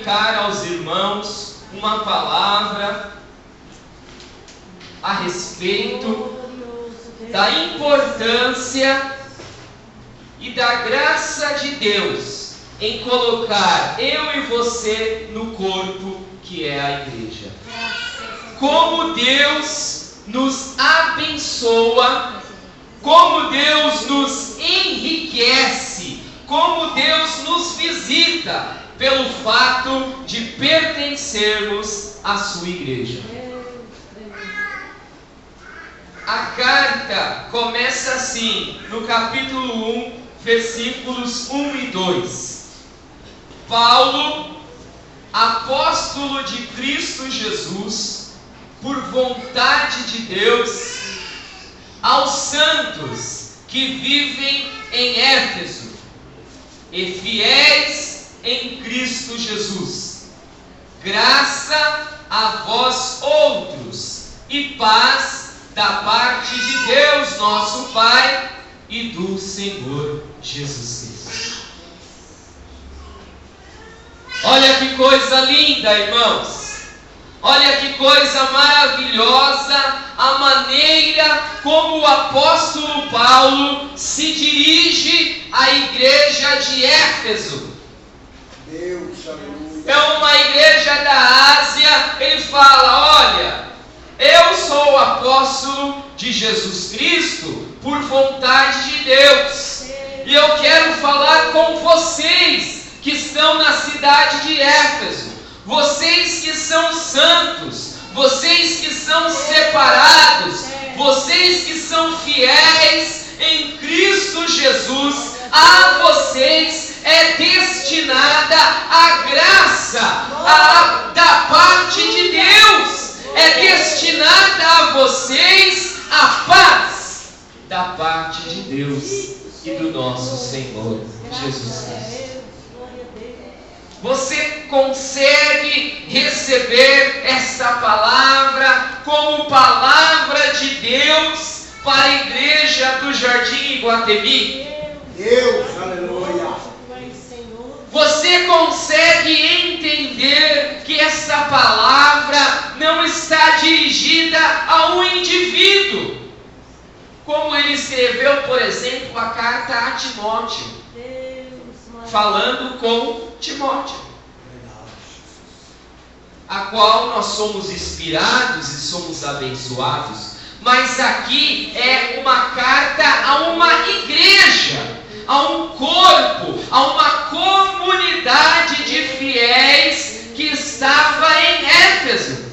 comunicar aos irmãos uma palavra a respeito da importância e da graça de Deus em colocar eu e você no corpo que é a igreja. Como Deus nos abençoa, como Deus nos enriquece, como Deus nos visita pelo fato de pertencermos à sua igreja. A carta começa assim, no capítulo 1, versículos 1 e 2. Paulo, apóstolo de Cristo Jesus, por vontade de Deus, aos santos que vivem em Éfeso e fiéis em Cristo Jesus. Graça a vós outros e paz da parte de Deus, nosso Pai, e do Senhor Jesus Cristo. Olha que coisa linda, irmãos. Olha que coisa maravilhosa a maneira como o apóstolo Paulo se dirige à igreja de Éfeso. Deus, aleluia. É uma igreja da Ásia. Ele fala: olha, eu sou o apóstolo de Jesus Cristo por vontade de Deus. E eu quero falar com vocês que estão na cidade de Éfeso. Vocês que são santos, vocês que são separados, vocês que são fiéis em Cristo Jesus, a vocês é destinada a graça da parte de Deus, é destinada a vocês a paz da parte de Deus e do nosso Senhor Jesus Cristo. Você consegue receber esta palavra como palavra de Deus para a igreja do Jardim Iguatemi? Deus, aleluia. Você consegue entender que essa palavra não está dirigida a um indivíduo? Como ele escreveu, por exemplo, a carta a Timóteo, falando com Timóteo, a qual nós somos inspirados e somos abençoados. Mas aqui é uma carta a uma igreja, a um corpo, a uma comunidade de fiéis que estava em Éfeso.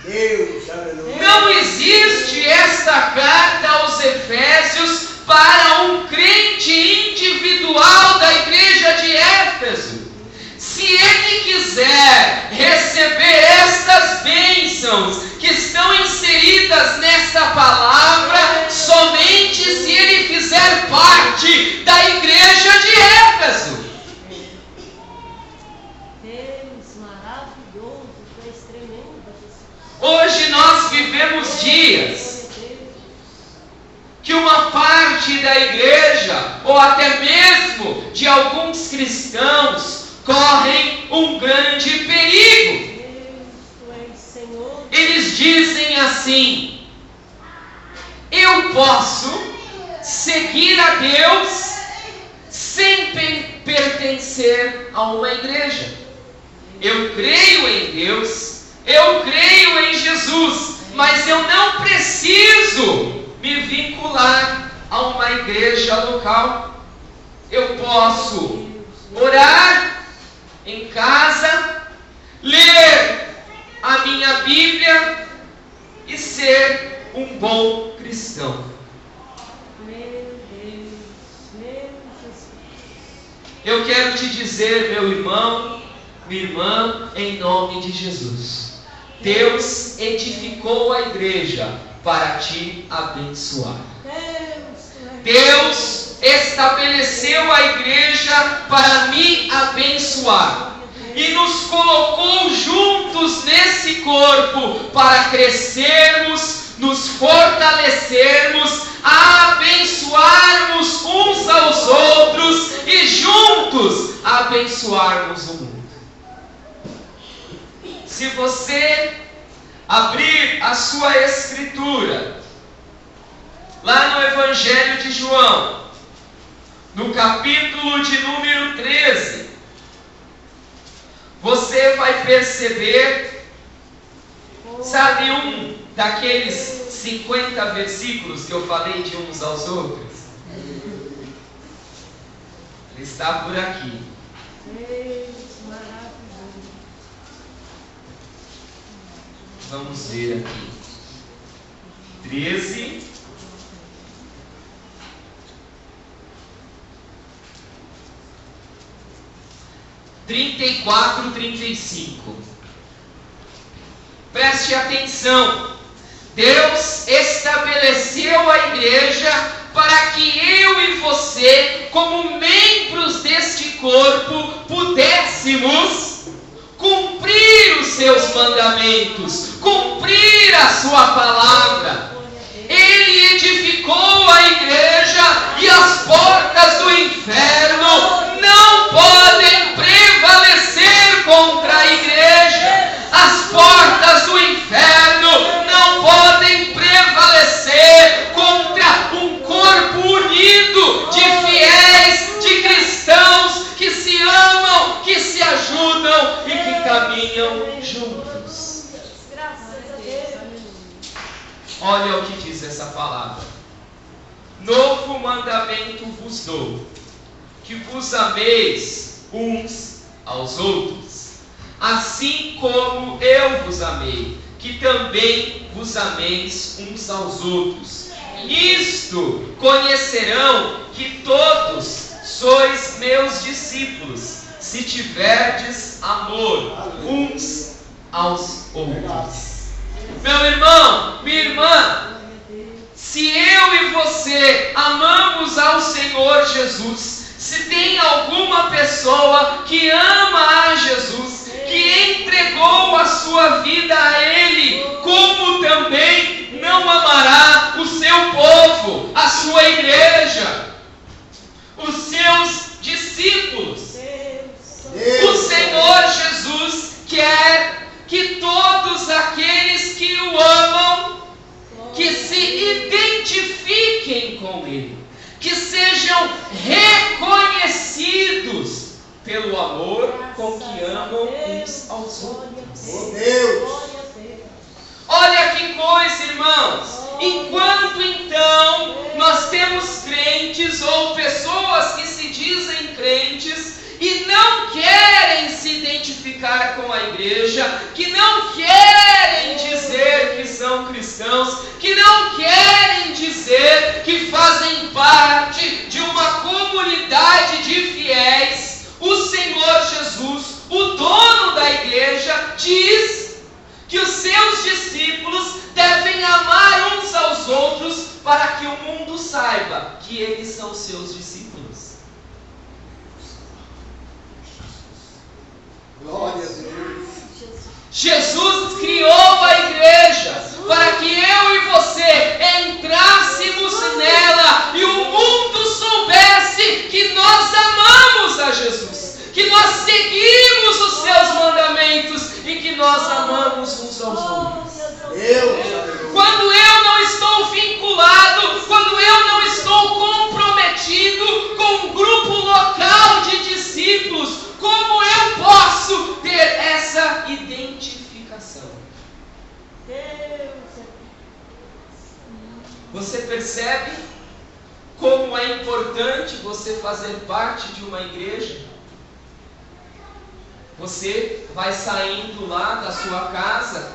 Deus, aleluia. Não existe esta carta aos Efésios para um crente individual da igreja de Éfeso. Se ele quiser receber estas bênçãos que estão inseridas nesta palavra, somente se ele fizer parte da igreja de Éfeso. Deus maravilhoso, tu és tremendo. Hoje nós vivemos dias que uma parte da igreja, ou até mesmo de alguns cristãos, correm um grande perigo. Eles dizem assim: eu posso seguir a Deus sem pertencer a uma igreja. Eu creio em Deus, eu creio em Jesus, mas eu não preciso me vincular a uma igreja local. Eu posso orar em casa, ler a minha Bíblia e ser um bom cristão. Meu Deus, meu Jesus. Eu quero te dizer, meu irmão, minha irmã, em nome de Jesus, Deus edificou a igreja para te abençoar. Deus estabeleceu a igreja para me abençoar e nos colocou juntos nesse corpo para crescermos, nos fortalecermos, abençoarmos uns aos outros e juntos abençoarmos o mundo. se você abrir a sua escritura, lá no Evangelho de João, no capítulo de número 13, você vai perceber, sabe um daqueles 50 versículos que eu falei de uns aos outros? Ele está por aqui. Vamos ver aqui. 13. Trinta e 35. Preste atenção. Deus estabeleceu a igreja para que eu e você, como membros deste corpo, pudéssemos cumprir os seus mandamentos, cumprir a sua palavra. Ele edificou a igreja e as portas do inferno não podem prevalecer contra a igreja. As portas do inferno não podem prevalecer contra um corpo unido de fiéis, de cristãos que se amam, que se ajudam e que caminham juntos. Olha o que diz essa palavra. Novo mandamento vos dou, que vos ameis uns aos outros, assim como eu vos amei, que também vos ameis uns aos outros. Isto conhecerão que todos sois meus discípulos, se tiverdes amor uns aos outros. Meu irmão, minha irmã, se eu e você amamos ao Senhor Jesus, se tem alguma pessoa que ama a Jesus, que entregou a sua vida a Ele, como também não amará o seu povo, a sua igreja, os seus discípulos. O Senhor Jesus quer que todos aqueles que o amam, que se identifiquem com Ele, que sejam reconhecidos pelo amor com que amam uns aos outros. Oh Deus! Olha que coisa, irmãos! Enquanto então nós temos crentes ou pessoas que se dizem crentes e não querem se identificar com a igreja, que não querem dizer que são cristãos, que não querem dizer que fazem parte de uma comunidade de fiéis, o Senhor Jesus, o dono da igreja, diz que os seus discípulos devem amar uns aos outros para que o mundo saiba que eles são seus discípulos. Glória a Deus. Jesus criou a igreja para que eu e você entrássemos nela e o mundo soubesse que nós amamos a Jesus, que nós seguimos os seus mandamentos e que nós amamos uns aos outros. Quando eu não estou vinculado, quando eu não estou comprometido com um grupo local de discípulos, como eu posso ter essa identificação? Você percebe como é importante você fazer parte de uma igreja? Você vai saindo lá da sua casa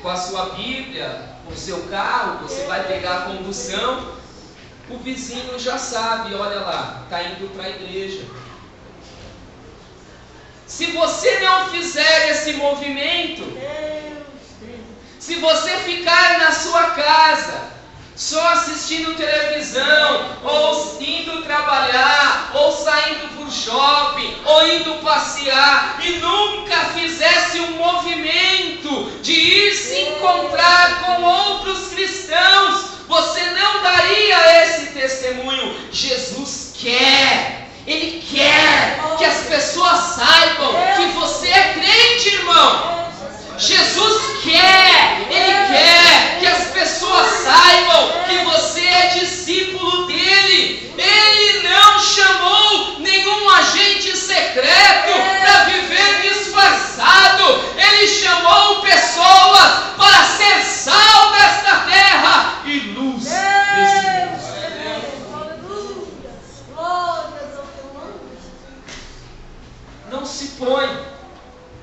com a sua Bíblia, com o seu carro, você vai pegar a condução, o vizinho já sabe, olha lá, está indo para a igreja. Se você não fizer esse movimento, se você ficar na sua casa, só assistindo televisão, ou indo trabalhar, ou saindo para o shopping, ou indo passear, e nunca fizesse um movimento de ir se encontrar com outros cristãos, você não daria esse testemunho. Jesus quer, Ele quer que as pessoas saibam que você é crente, irmão. põe,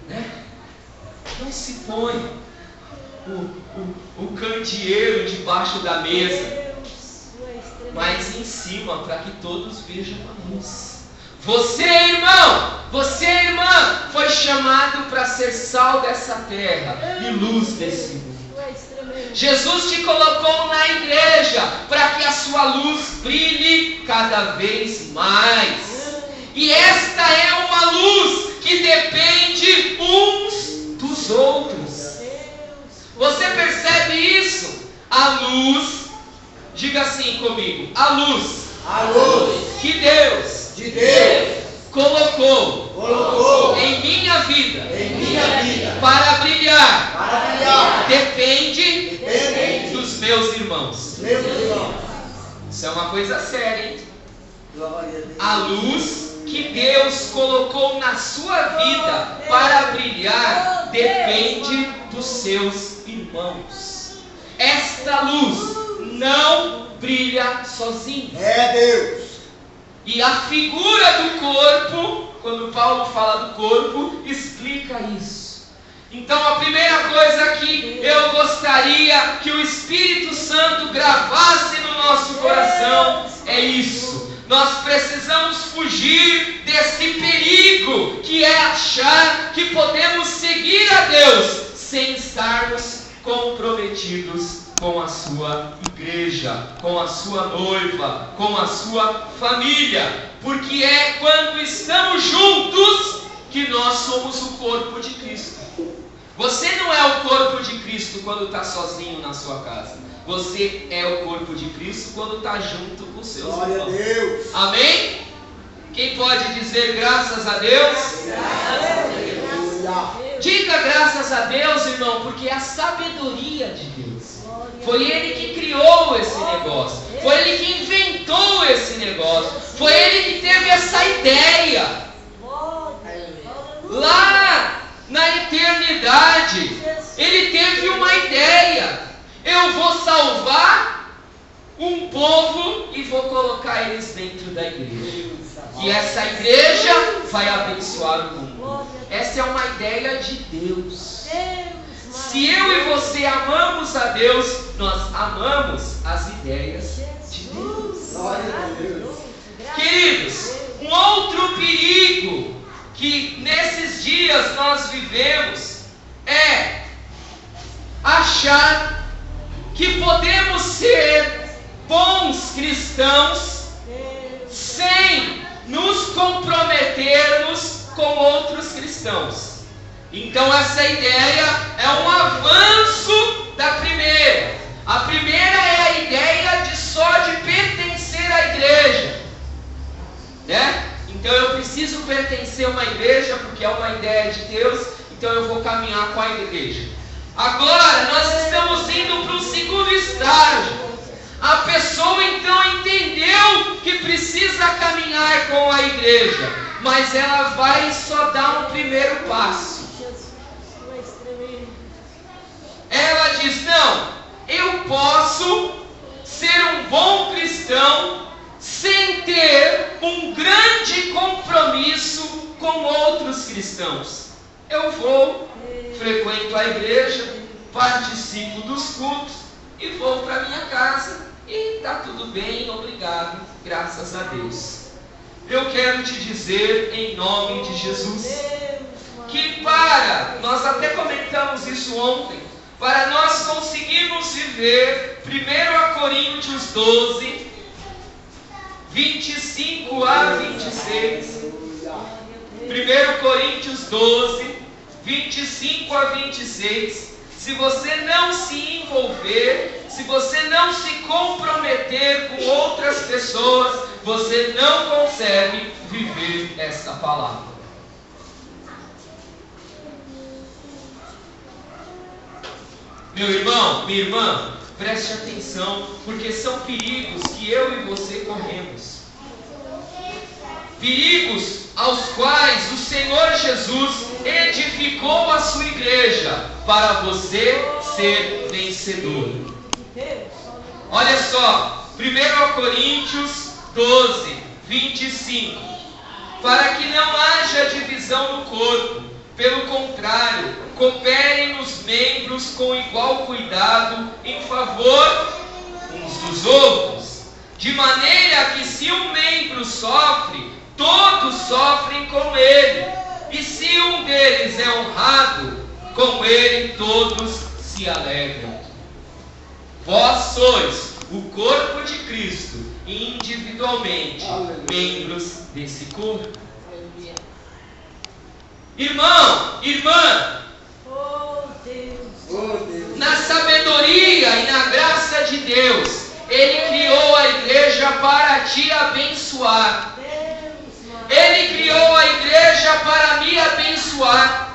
né? Não se põe o candeeiro debaixo da mesa, mas em cima, para que todos vejam a luz. Você, irmão, você, irmã, foi chamado para ser sal dessa terra e luz desse mundo. Jesus te colocou na igreja para que a sua luz brilhe cada vez mais. E esta é uma luz que depende uns dos outros. Você percebe isso? A luz, diga assim comigo, a luz que Deus colocou em minha vida para brilhar depende dos meus irmãos. Isso é uma coisa séria, hein? A luz que Deus colocou na sua vida para brilhar depende dos seus irmãos. Esta luz não brilha sozinha. É Deus. E a figura do corpo, quando Paulo fala do corpo, explica isso. Então a primeira coisa que eu gostaria que o Espírito Santo gravasse no nosso coração é isso. Nós precisamos fugir desse perigo que é achar que podemos seguir a Deus sem estarmos comprometidos com a sua igreja, com a sua noiva, com a sua família, porque é quando estamos juntos que nós somos o corpo de Cristo. Você não é o corpo de Cristo quando está sozinho na sua casa. Você é o corpo de Cristo quando está junto com os seus irmãos. Glória a Deus. Amém? Quem pode dizer graças a Deus? Diga graças a Deus, irmão, porque é a sabedoria de Deus. Foi Ele que criou esse negócio. Foi Ele que inventou esse negócio. Foi Ele que teve essa ideia. Lá na eternidade, Ele teve uma ideia. Eu vou salvar um povo e vou colocar eles dentro da igreja. E essa igreja vai abençoar o mundo. Essa é uma ideia de Deus. Se eu e você amamos a Deus, nós amamos as ideias de Deus. Queridos, um outro perigo que nesses dias nós vivemos é achar que podemos ser bons cristãos sem nos comprometermos com outros cristãos. Então essa ideia é um avanço da primeira. A primeira é a ideia de só de pertencer à igreja, né? Então eu preciso pertencer a uma igreja porque é uma ideia de Deus, então eu vou caminhar com a igreja. Agora nós estamos indo para o segundo estágio. A pessoa então entendeu que precisa caminhar com a igreja, mas ela vai só dar um primeiro passo. Ela diz: não, eu posso ser um bom cristão sem ter um grande compromisso com outros cristãos. Eu vou, frequento a igreja, participo dos cultos e vou para minha casa e está tudo bem, obrigado, graças a Deus. Eu quero te dizer em nome de Jesus que nós até comentamos isso ontem, para nós conseguirmos viver 1 Coríntios 12, 25 a 26, 1 Coríntios 12, 25 a 26, se você não se envolver, se você não se comprometer com outras pessoas, você não consegue viver esta palavra. Meu irmão, minha irmã, preste atenção, porque são perigos que eu e você corremos. Perigos aos quais o Senhor Jesus edificou a sua igreja para você ser vencedor. Olha só, 1 Coríntios 12, 25. para que não haja divisão no corpo. Pelo contrário, cooperem os membros com igual cuidado em favor uns dos outros, de maneira que se um membro sofre, todos sofrem com ele, e se um deles é honrado, com ele todos se alegram. Vós sois o corpo de Cristo e individualmente membros desse corpo. Irmão, irmã, Oh Deus. na sabedoria e na graça de Deus, Ele criou a igreja para te abençoar. Ele criou a igreja para me abençoar.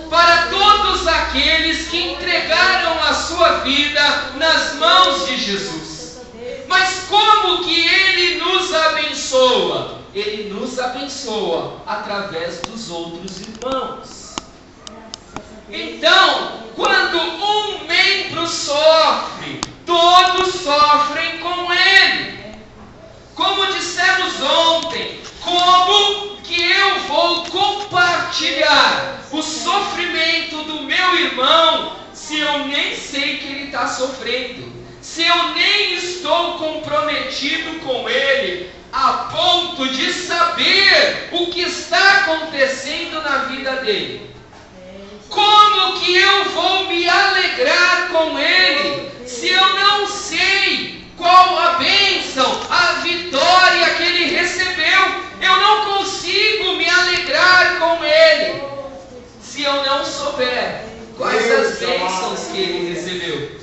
Para todos aqueles que entregaram a sua vida nas mãos de Jesus. Mas como que Ele nos abençoa? Ele nos abençoa através dos outros irmãos. Então, quando um membro sofre, todos sofrem com ele. Como dissemos ontem, como que eu vou compartilhar o sofrimento do meu irmão se eu nem sei que ele está sofrendo? Se eu nem estou comprometido com ele a ponto de saber o que está acontecendo na vida dele? Como que eu vou me alegrar com ele se eu não sei qual a bênção, a vitória que ele recebeu? Eu não consigo me alegrar com ele se eu não souber quais as bênçãos que ele recebeu.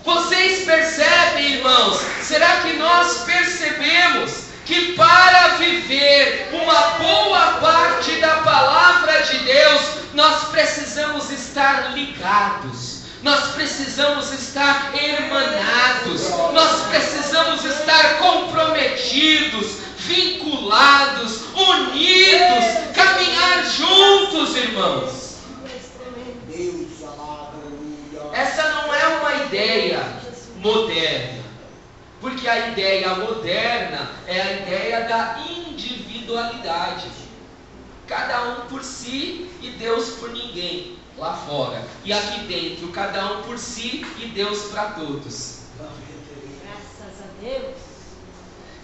Vocês percebem, irmãos? Será que nós percebemos que para viver uma boa parte da palavra de Deus, nós precisamos estar ligados, nós precisamos estar hermanados, nós precisamos estar comprometidos, vinculados, unidos, caminhar juntos, irmãos. Essa não é uma ideia moderna, porque a ideia moderna é a ideia da individualidade. Cada um por si e Deus por ninguém lá fora. E aqui dentro, cada um por si e Deus para todos. Graças a Deus.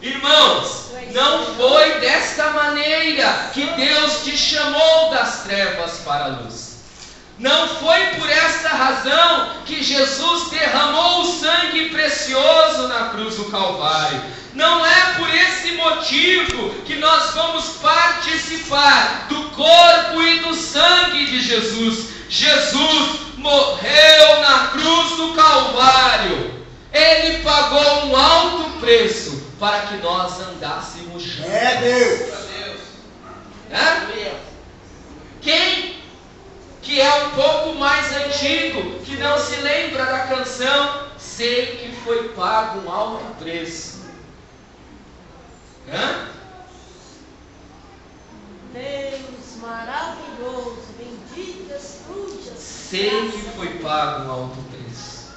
Irmãos, não foi desta maneira que Deus te chamou das trevas para a luz. Não foi por esta razão que Jesus derramou o sangue precioso na cruz do Calvário. Não é por esse motivo que nós vamos participar do corpo e do sangue de Jesus. Jesus morreu na cruz do Calvário. Ele pagou um alto preço para que nós andássemos juntos. É Deus. Quem que é um pouco mais antigo, que não se lembra da canção, sei que foi pago um alto preço. Deus maravilhoso, benditas frutas. Sei que foi pago um alto preço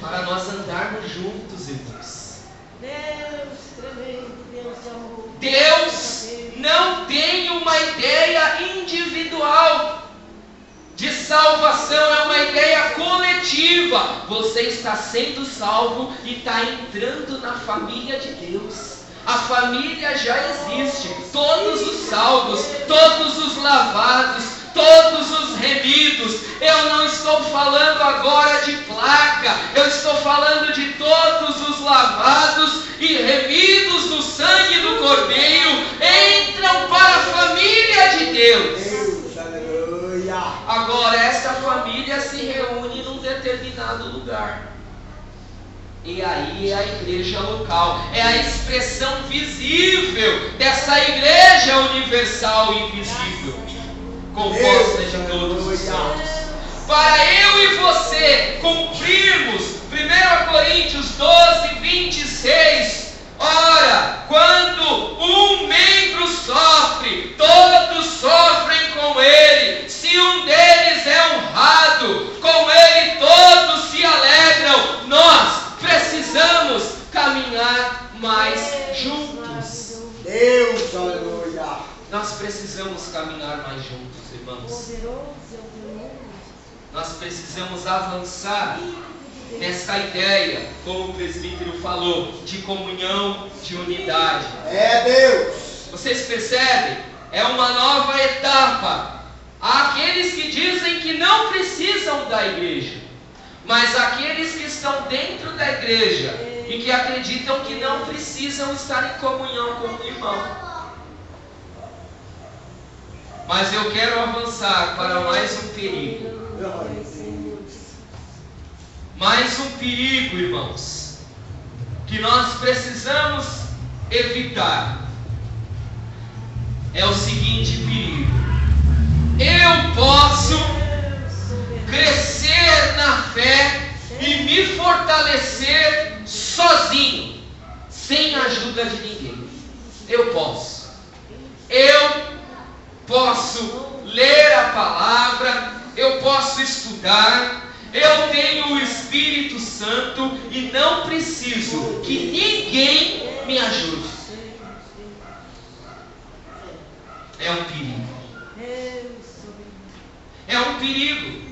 para nós andarmos juntos, irmãos. Deus tremendo, Deus de amor. Deus não tem uma ideia individual de salvação, é uma ideia coletiva. Você está sendo salvo e está entrando na família de Deus. A família já existe. Todos os salvos, todos os lavados, todos os remidos. Eu não estou falando agora de placa, eu estou falando de todos os lavados e remidos no sangue do Cordeiro entram para a família de Deus. Agora esta família se reúne num determinado lugar. E aí é a igreja local, é a expressão visível dessa igreja universal e invisível, composta de todos os santos. Para eu e você cumprirmos 1 Coríntios 12, 26, ora, quando um membro sofre, todos sofrem com ele. Se um deles é honrado, com ele todos se alegram. Nós precisamos caminhar mais juntos. Deus, aleluia. irmãos. Poderoso é o teu nome, Nós precisamos avançar Filho de Deus. nessa ideia, como o presbítero falou, de comunhão, de unidade. É Deus. Vocês percebem? É uma nova etapa. Há aqueles que dizem que não precisam da igreja, mas aqueles que estão dentro da igreja e que acreditam que não precisam estar em comunhão com o irmão. Mas eu quero avançar para mais um perigo. Mais um perigo, irmãos, que nós precisamos evitar. É o seguinte perigo: eu posso crescer na fé e me fortalecer sozinho, sem a ajuda de ninguém. Eu posso ler a palavra, eu posso estudar, eu tenho o Espírito Santo e não preciso que ninguém me ajude. É um perigo. É um perigo.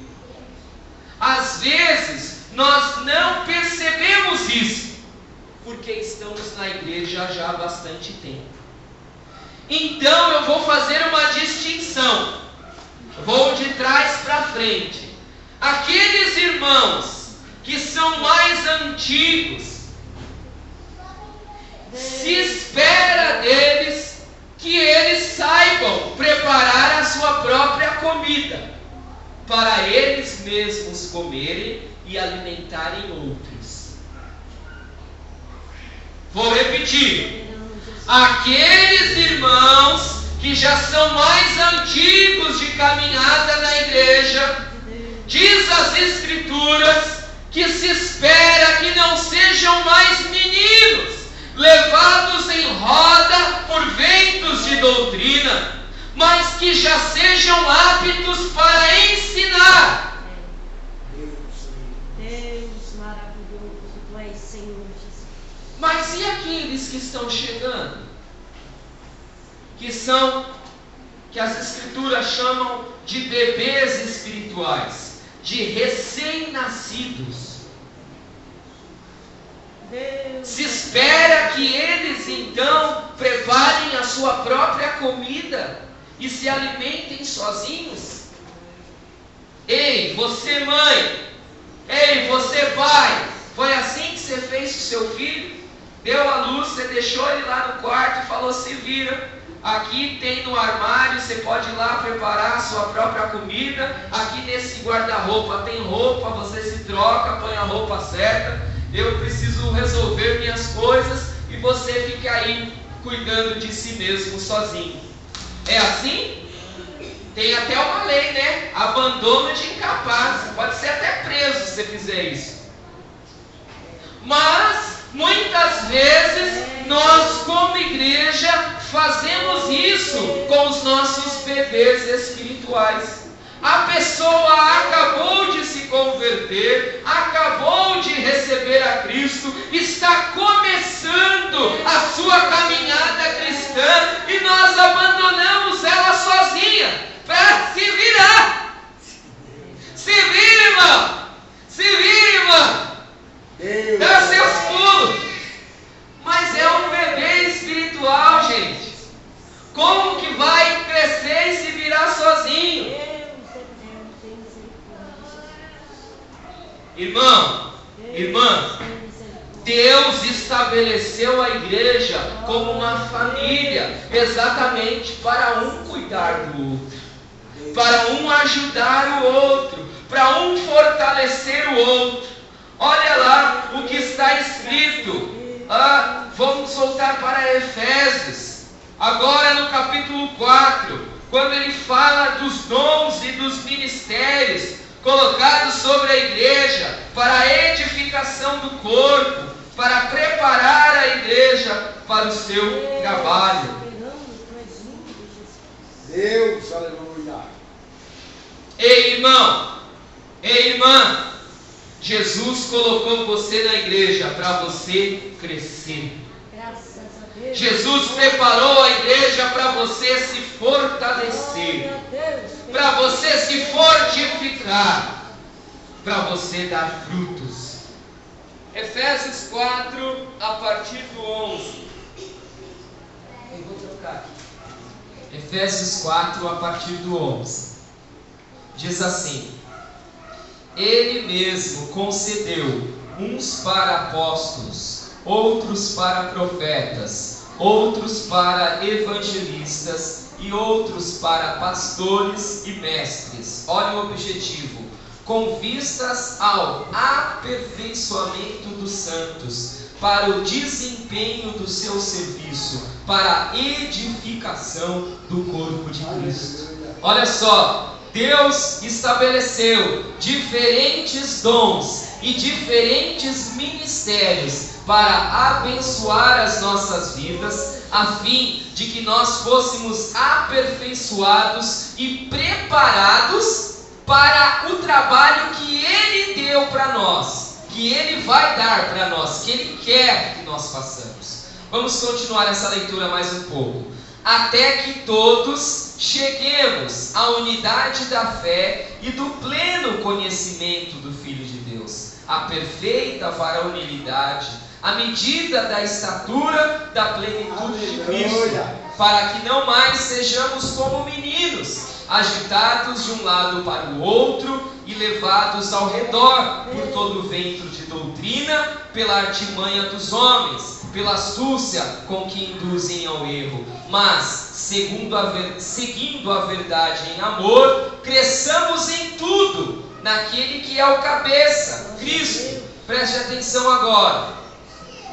Às vezes nós não percebemos isso, porque estamos na igreja já há bastante tempo. Então eu vou fazer uma distinção. Vou de trás para frente. Aqueles irmãos que são mais antigos, se espera deles que eles saibam preparar a sua própria comida, para eles mesmos comerem e alimentarem outros. Vou repetir. Aqueles irmãos que já são mais antigos de caminhada na igreja, diz as Escrituras que se espera que não sejam mais meninos, levados em roda por ventos de doutrina, mas que já sejam aptos para ensinar. Deus maravilhoso, Tu és Senhor Jesus. Mas e aqueles que estão chegando? Que as Escrituras chamam de bebês espirituais, de recém-nascidos. Se espera que eles então preparem a sua própria comida e se alimentem sozinhos? Ei, você mãe! Ei, você pai! Foi assim que você fez com seu filho? Deu a luz, você deixou ele lá no quarto e falou: se vira. Aqui tem no armário, você pode ir lá preparar a sua própria comida. Aqui nesse guarda-roupa tem roupa, você se troca, põe a roupa certa. Eu preciso resolver minhas coisas e você fica aí cuidando de si mesmo sozinho. É assim? Tem até uma lei, né? Abandono de incapaz. Você pode ser até preso se você fizer isso. Mas muitas vezes nós, como igreja, fazemos isso com os nossos bebês espirituais. A pessoa acabou de se converter, acabou de receber a Cristo, está começando a sua caminhada cristã e nós abandonamos ela sozinha para se virar. Se vira, irmão! Se vira, irmã! Dá seus pulos! Mas é um bebê espiritual, gente. Como que vai crescer e se virar sozinho? Irmão, irmã, Deus estabeleceu a igreja como uma família, exatamente para um cuidar do outro, para um ajudar o outro, para um fortalecer o outro. Olha lá o que está escrito. Vamos voltar para Efésios, agora no capítulo 4, quando ele fala dos dons e dos ministérios colocados sobre a igreja para a edificação do corpo, para preparar a igreja para o seu trabalho. Deus, aleluia. Ei, irmão, ei, irmã, Jesus colocou você na igreja para você crescer. Graças a Jesus preparou a igreja para você se fortalecer, para você se fortificar, para você dar frutos. Efésios 4, a partir do 11. Eu vou trocar aqui. Efésios 4, a partir do 11. Diz assim: Ele mesmo concedeu uns para apóstolos, outros para profetas, outros para evangelistas e outros para pastores e mestres. Olha o objetivo: com vistas ao aperfeiçoamento dos santos, para o desempenho do seu serviço, para a edificação do corpo de Cristo. Olha só, Deus estabeleceu diferentes dons e diferentes ministérios para abençoar as nossas vidas, a fim de que nós fôssemos aperfeiçoados e preparados para o trabalho que Ele deu para nós, que Ele vai dar para nós, que Ele quer que nós façamos. Vamos continuar essa leitura mais um pouco. Até que todos cheguemos à unidade da fé e do pleno conhecimento do Filho de Deus, à perfeita varonilidade, à medida da estatura da plenitude de Cristo, para que não mais sejamos como meninos, agitados de um lado para o outro e levados ao redor por todo o vento de doutrina, pela artimanha dos homens, pela astúcia com que induzem ao erro, mas, seguindo a verdade em amor, cresçamos em tudo naquele que é o cabeça, Cristo. Preste atenção agora.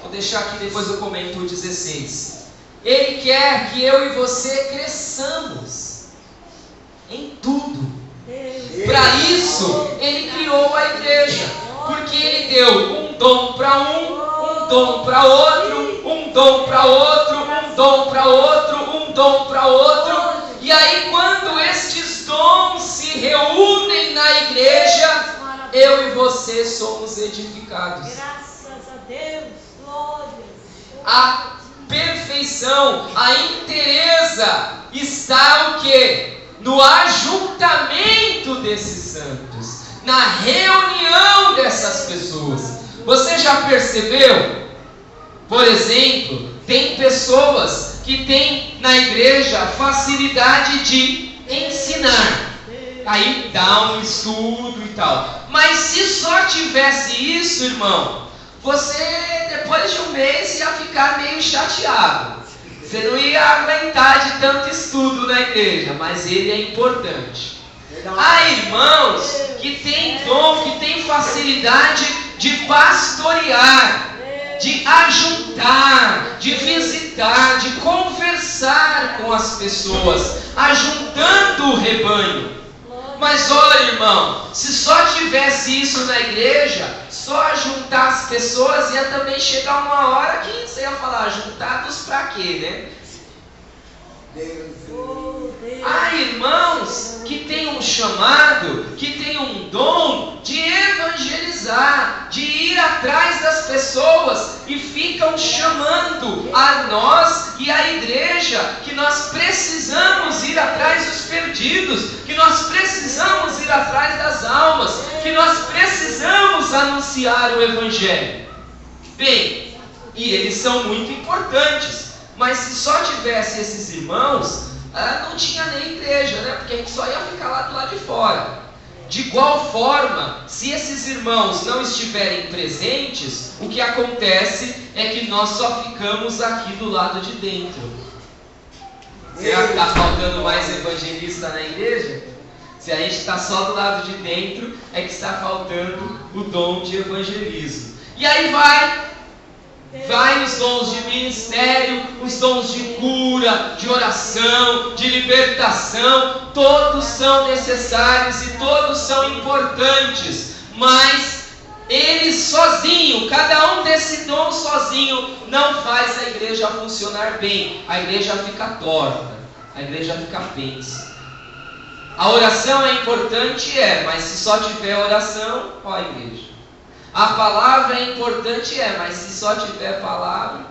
Vou deixar aqui, depois eu comento o 16. Ele quer que eu e você cresçamos em tudo. Para isso, Ele criou a igreja, porque Ele deu um dom para um dom para outro, um dom para outro, um dom para outro, um dom para outro. E aí, quando estes dons se reúnem na igreja, eu e você somos edificados. Graças a Deus, glória. A perfeição, a inteireza está o quê? No ajuntamento desses santos, na reunião dessas pessoas. Você já percebeu? Por exemplo, tem pessoas que têm na igreja facilidade de ensinar. Aí dá um estudo e tal. Mas se só tivesse isso, irmão, você depois de um mês ia ficar meio chateado. Você não ia aguentar de tanto estudo na igreja, mas ele é importante. Há irmãos que têm dom, que têm facilidade de pastorear, de ajuntar, de visitar, de conversar com as pessoas, ajuntando o rebanho. Mas olha, irmão, se só tivesse isso na igreja, só juntar as pessoas, ia também chegar uma hora que você ia falar, juntados para quê, né? Há irmãos que têm um chamado, que têm um dom de evangelizar, de ir atrás das pessoas e ficam chamando a nós e a igreja que nós precisamos ir atrás dos perdidos, que nós precisamos ir atrás das almas, que nós precisamos anunciar o evangelho. Bem, e eles são muito importantes, mas se só tivesse esses irmãos, não tinha nem igreja, né? Porque a gente só ia ficar lá do lado de fora. De igual forma, se esses irmãos não estiverem presentes, o que acontece é que nós só ficamos aqui do lado de dentro. Será que está faltando mais evangelista na igreja? Se a gente está só do lado de dentro, é que está faltando o dom de evangelismo. E aí vai os dons de ministério, os dons de cura, de oração, de libertação, todos são necessários e todos são importantes, mas ele sozinho, cada um desse dom sozinho, não faz a igreja funcionar bem. A igreja fica torta, a igreja fica pensa. A oração é importante, mas se só tiver oração, ó a igreja. A palavra é importante, mas se só tiver palavra.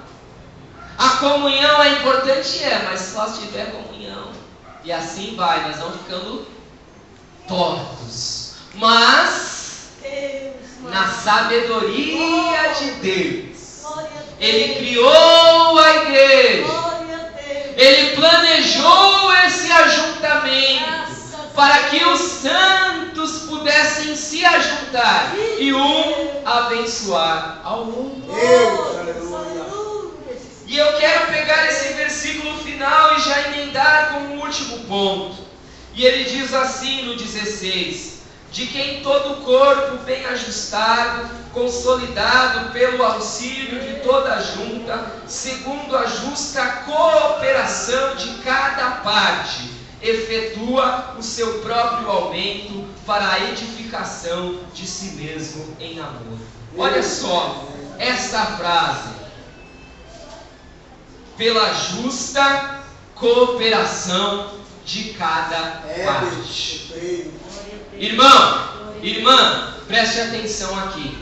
A comunhão é importante, mas só se tiver comunhão. E assim vai, nós vamos ficando tortos. Mas, na sabedoria de Deus, Ele criou a igreja. Ele planejou esse ajuntamento para que os santos pudessem se ajuntar e um abençoar ao outro. Deus, aleluia. E eu quero pegar esse versículo final e já emendar com o último ponto. E ele diz assim no 16: de quem todo o corpo bem ajustado, consolidado pelo auxílio de toda a junta, segundo a justa cooperação de cada parte, efetua o seu próprio aumento para a edificação de si mesmo em amor. Olha só esta frase: pela justa cooperação de cada parte. Irmão, irmã, preste atenção aqui.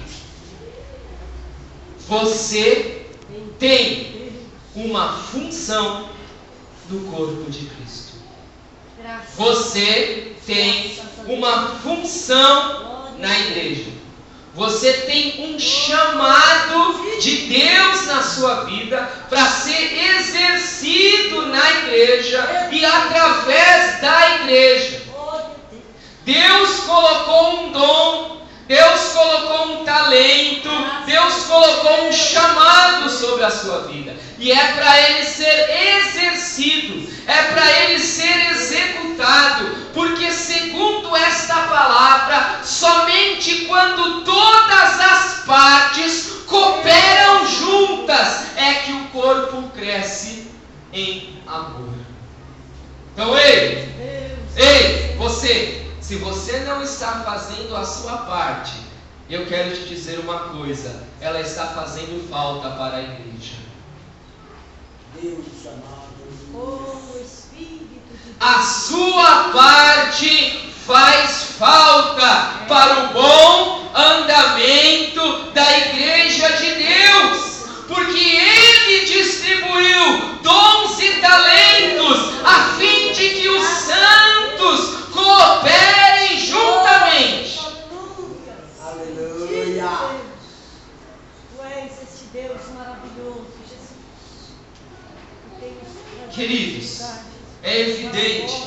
Você tem uma função no corpo de Cristo. Você tem uma função na igreja. Você tem um chamado de Deus na sua vida para ser exercido na igreja e através da igreja. Deus colocou um dom, Deus colocou um talento, Deus colocou um chamado sobre a sua vida. E é para ele ser exercido, é para ele ser executado, porque segundo esta palavra, somente quando todas as partes cooperam juntas, é que o corpo cresce em amor. Então, ei, você, se você não está fazendo a sua parte, eu quero te dizer uma coisa: ela está fazendo falta para a igreja. Deus amado. A sua parte faz falta para o bom andamento da igreja de Deus, porque Ele distribuiu dons e talentos a fim de que os santos cooperem juntamente. Aleluia. Tu és este Deus maravilhoso, Jesus. Queridos, é evidente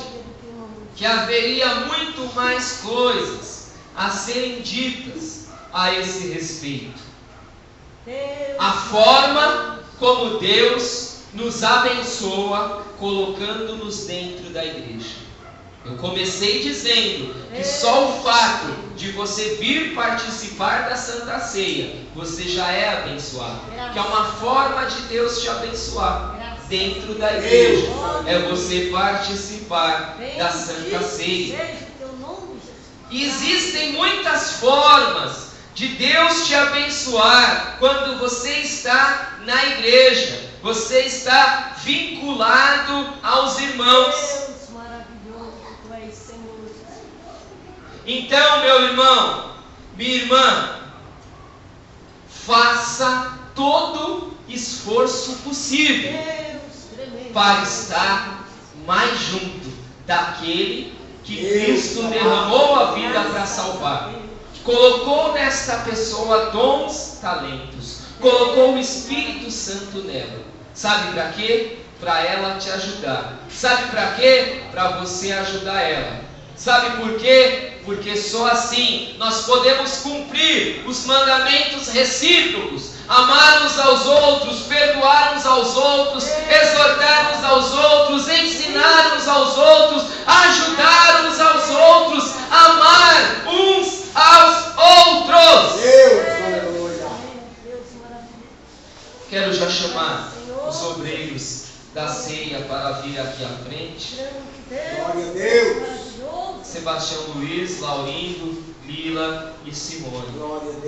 que haveria muito mais coisas a serem ditas a esse respeito. A forma como Deus nos abençoa colocando-nos dentro da igreja. Eu comecei dizendo que só o fato de você vir participar da Santa Ceia, você já é abençoado. Que é uma forma de Deus te abençoar dentro da igreja. É você participar da Santa Ceia. E existem muitas formas de Deus te abençoar quando você está na igreja. Você está vinculado aos irmãos. Então, meu irmão, minha irmã, faça todo esforço possível para estar mais junto daquele que Cristo derramou a vida para salvar. Colocou nesta pessoa dons, talentos, colocou o Espírito Santo nela. Sabe para quê? Para ela te ajudar. Sabe para quê? Para você ajudar ela. Sabe por quê? Porque só assim nós podemos cumprir os mandamentos recíprocos: amar uns aos outros, perdoar uns aos outros, exortar uns aos outros, ensinar uns aos outros, ajudar uns aos outros, amar uns aos outros. Deus, aleluia. Quero já chamar os obreiros da ceia para vir aqui à frente. Glória a Deus. Sebastião Luiz, Laurindo, Lila e Simone. Glória a Deus.